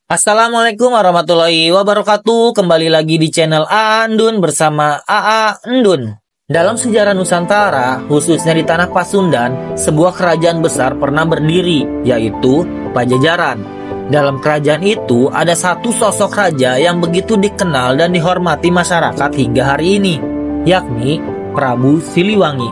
Assalamualaikum warahmatullahi wabarakatuh. Kembali lagi di channel Andun bersama AA Endun. Dalam sejarah Nusantara, khususnya di tanah Pasundan, sebuah kerajaan besar pernah berdiri, yaitu Pajajaran. Dalam kerajaan itu ada satu sosok raja yang begitu dikenal dan dihormati masyarakat hingga hari ini, yakni Prabu Siliwangi.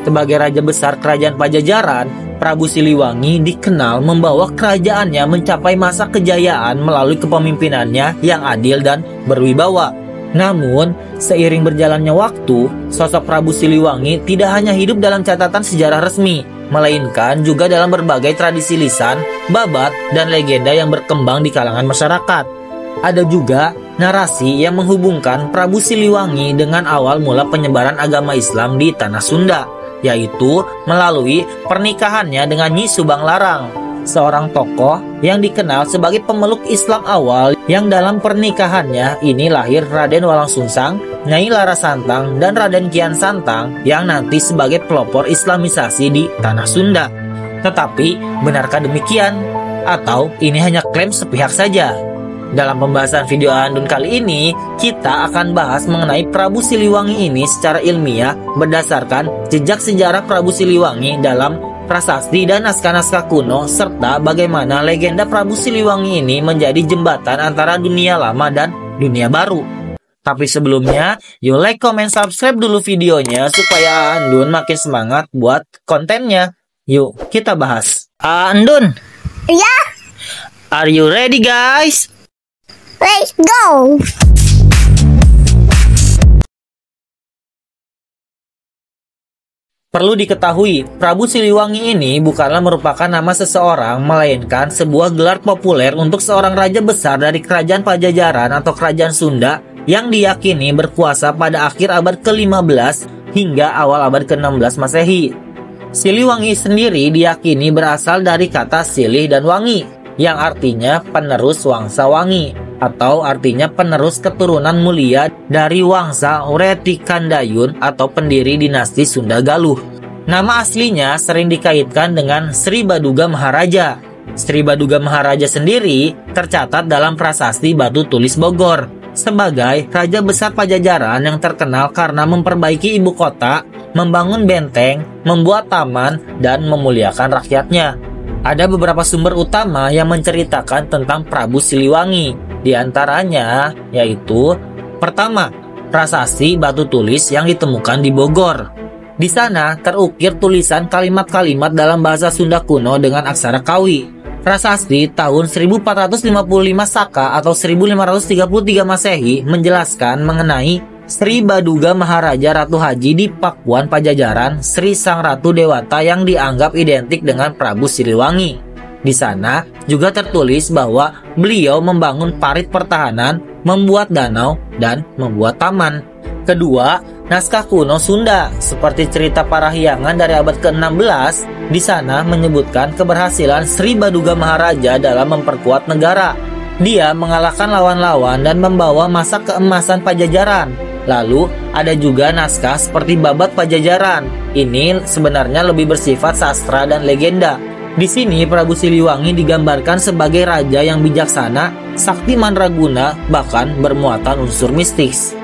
Sebagai raja besar kerajaan Pajajaran, Prabu Siliwangi dikenal membawa kerajaannya mencapai masa kejayaan melalui kepemimpinannya yang adil dan berwibawa. Namun, seiring berjalannya waktu, sosok Prabu Siliwangi tidak hanya hidup dalam catatan sejarah resmi, melainkan juga dalam berbagai tradisi lisan, babat, dan legenda yang berkembang di kalangan masyarakat. Ada juga narasi yang menghubungkan Prabu Siliwangi dengan awal mula penyebaran agama Islam di tanah Sunda, yaitu melalui pernikahannya dengan Nyi Subang Larang, seorang tokoh yang dikenal sebagai pemeluk Islam awal yang dalam pernikahannya ini lahir Raden Walangsungsang, Nyai Larasantang, dan Raden Kian Santang yang nanti sebagai pelopor Islamisasi di tanah Sunda. Tetapi, benarkah demikian? Atau ini hanya klaim sepihak saja? Dalam pembahasan video Andun kali ini, kita akan bahas mengenai Prabu Siliwangi ini secara ilmiah berdasarkan jejak sejarah Prabu Siliwangi dalam prasasti dan naskah-naskah kuno, serta bagaimana legenda Prabu Siliwangi ini menjadi jembatan antara dunia lama dan dunia baru. Tapi sebelumnya, yuk like, comment, subscribe dulu videonya supaya Andun makin semangat buat kontennya. Yuk kita bahas. Andun, Ya, are you ready guys? let's go. Perlu diketahui, Prabu Siliwangi ini bukanlah merupakan nama seseorang, melainkan sebuah gelar populer untuk seorang raja besar dari kerajaan Pajajaran atau kerajaan Sunda yang diyakini berkuasa pada akhir abad ke-15 hingga awal abad ke-16 Masehi. Siliwangi sendiri diyakini berasal dari kata silih dan wangi, yang artinya penerus wangsa wangi, atau artinya penerus keturunan mulia dari Wangsa Wretikandayun atau pendiri dinasti Sunda Galuh. Nama aslinya sering dikaitkan dengan Sri Baduga Maharaja. Sri Baduga Maharaja sendiri tercatat dalam prasasti Batu Tulis Bogor sebagai raja besar Pajajaran yang terkenal karena memperbaiki ibu kota, membangun benteng, membuat taman, dan memuliakan rakyatnya. Ada beberapa sumber utama yang menceritakan tentang Prabu Siliwangi. Di antaranya yaitu pertama, prasasti batu tulis yang ditemukan di Bogor. Di sana terukir tulisan kalimat-kalimat dalam bahasa Sunda kuno dengan aksara Kawi. Prasasti tahun 1455 Saka atau 1533 Masehi menjelaskan mengenai Sri Baduga Maharaja Ratu Haji di Pakuan Pajajaran, Sri Sang Ratu Dewata yang dianggap identik dengan Prabu Siliwangi. Di sana juga tertulis bahwa beliau membangun parit pertahanan, membuat danau, dan membuat taman. Kedua, naskah kuno Sunda seperti cerita Parahyangan dari abad ke-16 di sana menyebutkan keberhasilan Sri Baduga Maharaja dalam memperkuat negara. Dia mengalahkan lawan-lawan dan membawa masa keemasan Pajajaran. Lalu ada juga naskah seperti Babat Pajajaran. Ini sebenarnya lebih bersifat sastra dan legenda. Di sini Prabu Siliwangi digambarkan sebagai raja yang bijaksana, sakti mandraguna, bahkan bermuatan unsur mistis.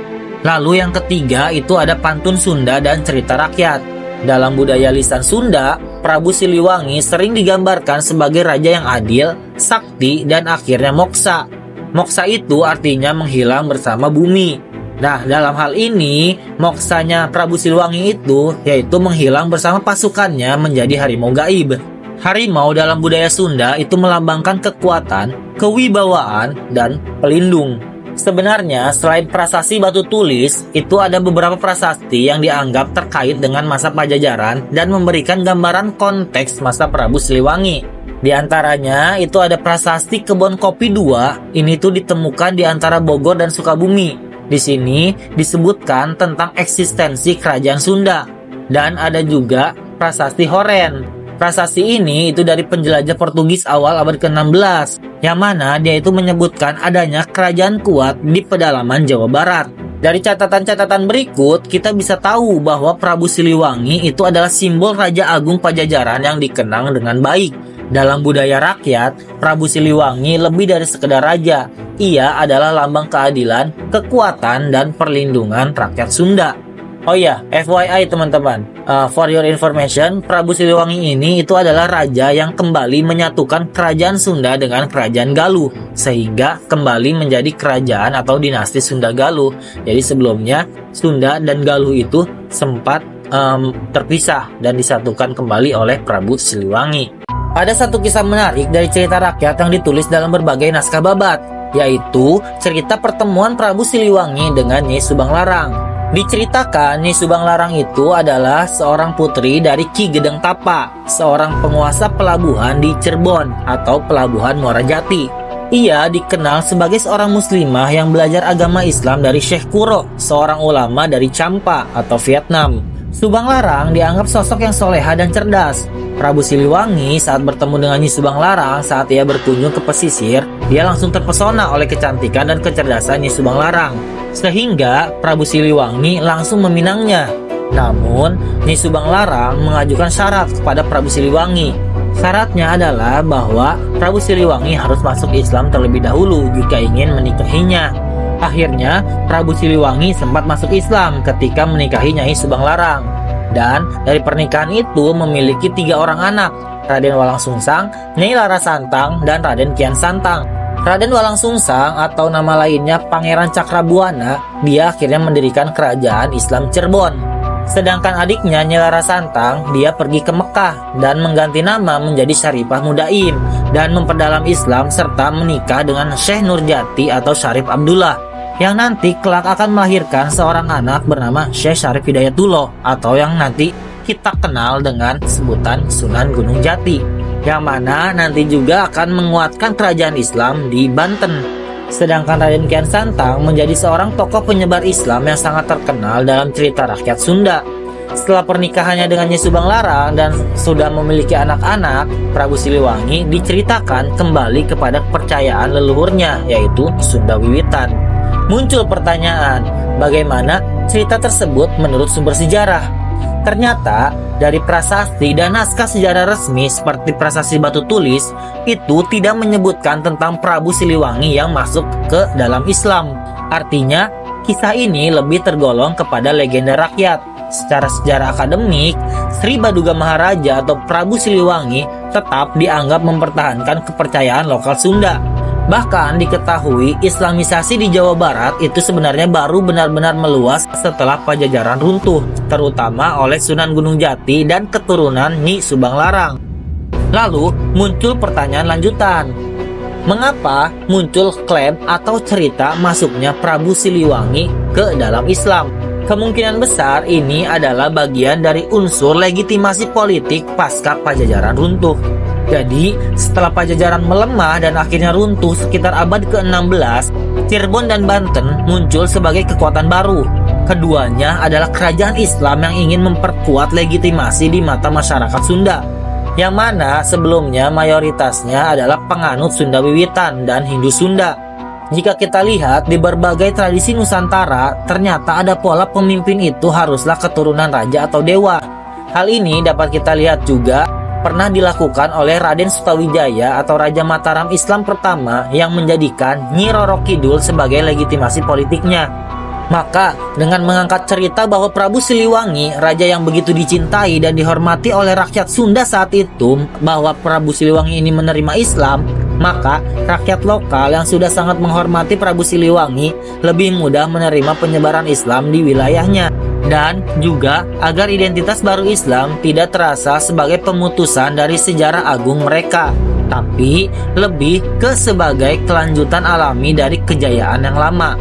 Lalu yang ketiga itu ada pantun Sunda dan cerita rakyat. Dalam budaya lisan Sunda, Prabu Siliwangi sering digambarkan sebagai raja yang adil, sakti, dan akhirnya moksa. Moksa itu artinya menghilang bersama bumi. Nah, dalam hal ini, moksanya Prabu Siliwangi itu yaitu menghilang bersama pasukannya menjadi harimau gaib. Harimau dalam budaya Sunda itu melambangkan kekuatan, kewibawaan, dan pelindung. Sebenarnya, selain prasasti batu tulis, itu ada beberapa prasasti yang dianggap terkait dengan masa Pajajaran dan memberikan gambaran konteks masa Prabu Siliwangi. Di antaranya, itu ada prasasti Kebon Kopi II, ini tuh ditemukan di antara Bogor dan Sukabumi. Di sini disebutkan tentang eksistensi kerajaan Sunda. Dan ada juga prasasti Horen. Prasasti ini itu dari penjelajah Portugis awal abad ke-16, yang mana dia itu menyebutkan adanya kerajaan kuat di pedalaman Jawa Barat. Dari catatan-catatan berikut, kita bisa tahu bahwa Prabu Siliwangi itu adalah simbol Raja Agung Pajajaran yang dikenang dengan baik. Dalam budaya rakyat, Prabu Siliwangi lebih dari sekedar raja. Ia adalah lambang keadilan, kekuatan, dan perlindungan rakyat Sunda. Oh ya, FYI teman-teman, for your information, Prabu Siliwangi ini itu adalah raja yang kembali menyatukan kerajaan Sunda dengan kerajaan Galuh, sehingga kembali menjadi kerajaan atau dinasti Sunda Galuh. Jadi sebelumnya Sunda dan Galuh itu sempat terpisah dan disatukan kembali oleh Prabu Siliwangi. Ada satu kisah menarik dari cerita rakyat yang ditulis dalam berbagai naskah babat, yaitu cerita pertemuan Prabu Siliwangi dengan Nyi Subang Larang. Diceritakan Nyi Subang Larang itu adalah seorang putri dari Ki Gedeng Tapa, seorang penguasa pelabuhan di Cirebon atau pelabuhan Muara Jati. Ia dikenal sebagai seorang muslimah yang belajar agama Islam dari Syekh Kuro, seorang ulama dari Champa atau Vietnam. Subang Larang dianggap sosok yang soleha dan cerdas. Prabu Siliwangi saat bertemu dengan Nyi Subang Larang saat ia berkunjung ke pesisir, dia langsung terpesona oleh kecantikan dan kecerdasan Nyi Subang Larang. Sehingga Prabu Siliwangi langsung meminangnya. Namun, Nyi Subang Larang mengajukan syarat kepada Prabu Siliwangi. Syaratnya adalah bahwa Prabu Siliwangi harus masuk Islam terlebih dahulu jika ingin menikahinya. Akhirnya, Prabu Siliwangi sempat masuk Islam ketika menikahi Nyai Subang Larang. Dan dari pernikahan itu memiliki 3 orang anak, Raden Walangsungsang, Nyai Larasantang, dan Raden Kian Santang. Raden Walangsungsang atau nama lainnya Pangeran Cakrabuana, dia akhirnya mendirikan kerajaan Islam Cirebon. Sedangkan adiknya Nyai Larasantang, dia pergi ke Mekah dan mengganti nama menjadi Syarifah Mudaim dan memperdalam Islam serta menikah dengan Syekh Nurjati atau Syarif Abdullah, yang nanti kelak akan melahirkan seorang anak bernama Syekh Syarif Hidayatullah atau yang nanti kita kenal dengan sebutan Sunan Gunung Jati, yang mana nanti juga akan menguatkan kerajaan Islam di Banten. Sedangkan Raden Kian Santang menjadi seorang tokoh penyebar Islam yang sangat terkenal dalam cerita rakyat Sunda. Setelah pernikahannya dengan Nyi Subang Larang dan sudah memiliki anak-anak, Prabu Siliwangi diceritakan kembali kepada kepercayaan leluhurnya, yaitu Sunda Wiwitan. Muncul pertanyaan, bagaimana cerita tersebut menurut sumber sejarah? Ternyata, dari prasasti dan naskah sejarah resmi seperti prasasti batu tulis, itu tidak menyebutkan tentang Prabu Siliwangi yang masuk ke dalam Islam. Artinya, kisah ini lebih tergolong kepada legenda rakyat. Secara sejarah akademik, Sri Baduga Maharaja atau Prabu Siliwangi tetap dianggap mempertahankan kepercayaan lokal Sunda. Bahkan diketahui Islamisasi di Jawa Barat itu sebenarnya baru benar-benar meluas setelah Pajajaran runtuh, terutama oleh Sunan Gunung Jati dan keturunan Nyi Subang Larang. Lalu muncul pertanyaan lanjutan. Mengapa muncul klaim atau cerita masuknya Prabu Siliwangi ke dalam Islam? Kemungkinan besar ini adalah bagian dari unsur legitimasi politik pasca Pajajaran runtuh. Jadi, setelah Pajajaran melemah dan akhirnya runtuh sekitar abad ke-16, Cirebon dan Banten muncul sebagai kekuatan baru. Keduanya adalah kerajaan Islam yang ingin memperkuat legitimasi di mata masyarakat Sunda, yang mana sebelumnya mayoritasnya adalah penganut Sunda Wiwitan dan Hindu Sunda. Jika kita lihat di berbagai tradisi Nusantara, ternyata ada pola pemimpin itu haruslah keturunan raja atau dewa. Hal ini dapat kita lihat juga pernah dilakukan oleh Raden Sutawijaya atau Raja Mataram Islam pertama yang menjadikan Nyi Roro Kidul sebagai legitimasi politiknya. Maka dengan mengangkat cerita bahwa Prabu Siliwangi, raja yang begitu dicintai dan dihormati oleh rakyat Sunda saat itu, bahwa Prabu Siliwangi ini menerima Islam, maka rakyat lokal yang sudah sangat menghormati Prabu Siliwangi lebih mudah menerima penyebaran Islam di wilayahnya. Dan juga agar identitas baru Islam tidak terasa sebagai pemutusan dari sejarah agung mereka, tapi lebih ke sebagai kelanjutan alami dari kejayaan yang lama.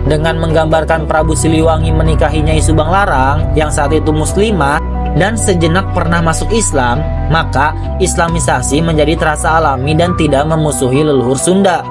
Dengan menggambarkan Prabu Siliwangi menikahi Nyai Subang Larang yang saat itu muslimah dan sejenak pernah masuk Islam, maka Islamisasi menjadi terasa alami dan tidak memusuhi leluhur Sunda.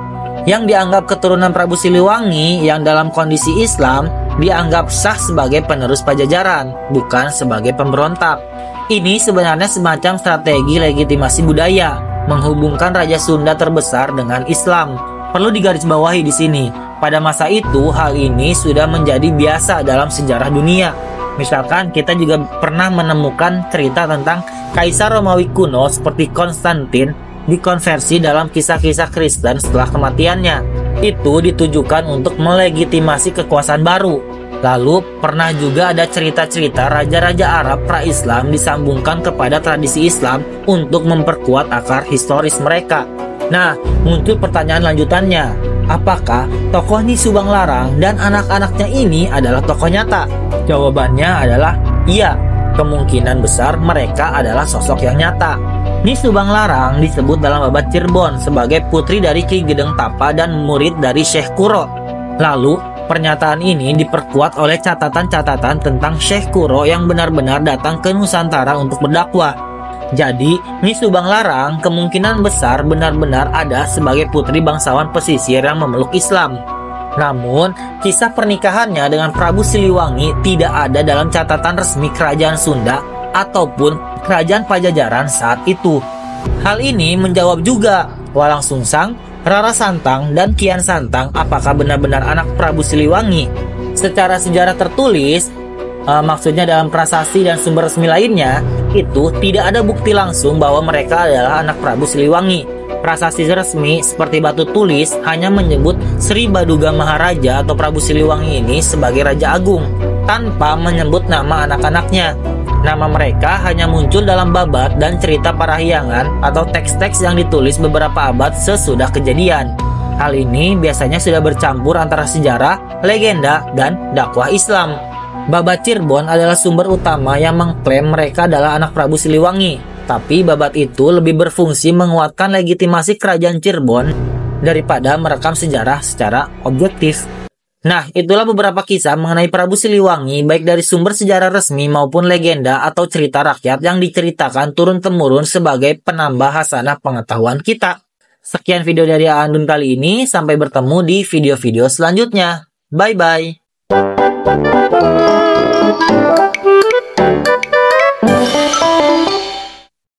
Yang dianggap keturunan Prabu Siliwangi yang dalam kondisi Islam dianggap sah sebagai penerus Pajajaran, bukan sebagai pemberontak. Ini sebenarnya semacam strategi legitimasi budaya, menghubungkan Raja Sunda terbesar dengan Islam. Perlu digarisbawahi di sini, pada masa itu hal ini sudah menjadi biasa dalam sejarah dunia. Misalkan kita juga pernah menemukan cerita tentang Kaisar Romawi kuno seperti Konstantin dikonversi dalam kisah-kisah Kristen setelah kematiannya. Itu ditujukan untuk melegitimasi kekuasaan baru. Lalu pernah juga ada cerita-cerita raja-raja Arab pra-Islam disambungkan kepada tradisi Islam untuk memperkuat akar historis mereka. Nah, muncul pertanyaan lanjutannya. Apakah tokoh Nyi Subang Larang dan anak-anaknya ini adalah tokoh nyata? Jawabannya adalah iya. Kemungkinan besar mereka adalah sosok yang nyata. Nyi Subang Larang disebut dalam Babad Cirebon sebagai putri dari Ki Gedeng Tapa dan murid dari Syekh Kuro. Lalu, pernyataan ini diperkuat oleh catatan-catatan tentang Syekh Kuro yang benar-benar datang ke Nusantara untuk berdakwah. Jadi, Nyi Subang Larang kemungkinan besar benar-benar ada sebagai putri bangsawan pesisir yang memeluk Islam. Namun, kisah pernikahannya dengan Prabu Siliwangi tidak ada dalam catatan resmi Kerajaan Sunda ataupun Kerajaan Pajajaran saat itu. Hal ini menjawab juga Walang Sungsang, Rara Santang, dan Kian Santang apakah benar-benar anak Prabu Siliwangi. Secara sejarah tertulis, maksudnya dalam prasasti dan sumber resmi lainnya, itu tidak ada bukti langsung bahwa mereka adalah anak Prabu Siliwangi. Prasasti resmi seperti batu tulis hanya menyebut Sri Baduga Maharaja atau Prabu Siliwangi ini sebagai Raja Agung, tanpa menyebut nama anak-anaknya. Nama mereka hanya muncul dalam babat dan cerita parahyangan atau teks-teks yang ditulis beberapa abad sesudah kejadian. Hal ini biasanya sudah bercampur antara sejarah, legenda, dan dakwah Islam. Babad Cirebon adalah sumber utama yang mengklaim mereka adalah anak Prabu Siliwangi. Tapi babat itu lebih berfungsi menguatkan legitimasi kerajaan Cirebon daripada merekam sejarah secara objektif. Nah, itulah beberapa kisah mengenai Prabu Siliwangi baik dari sumber sejarah resmi maupun legenda atau cerita rakyat yang diceritakan turun-temurun sebagai penambah hasanah pengetahuan kita. Sekian video dari Andun kali ini, sampai bertemu di video-video selanjutnya. Bye-bye.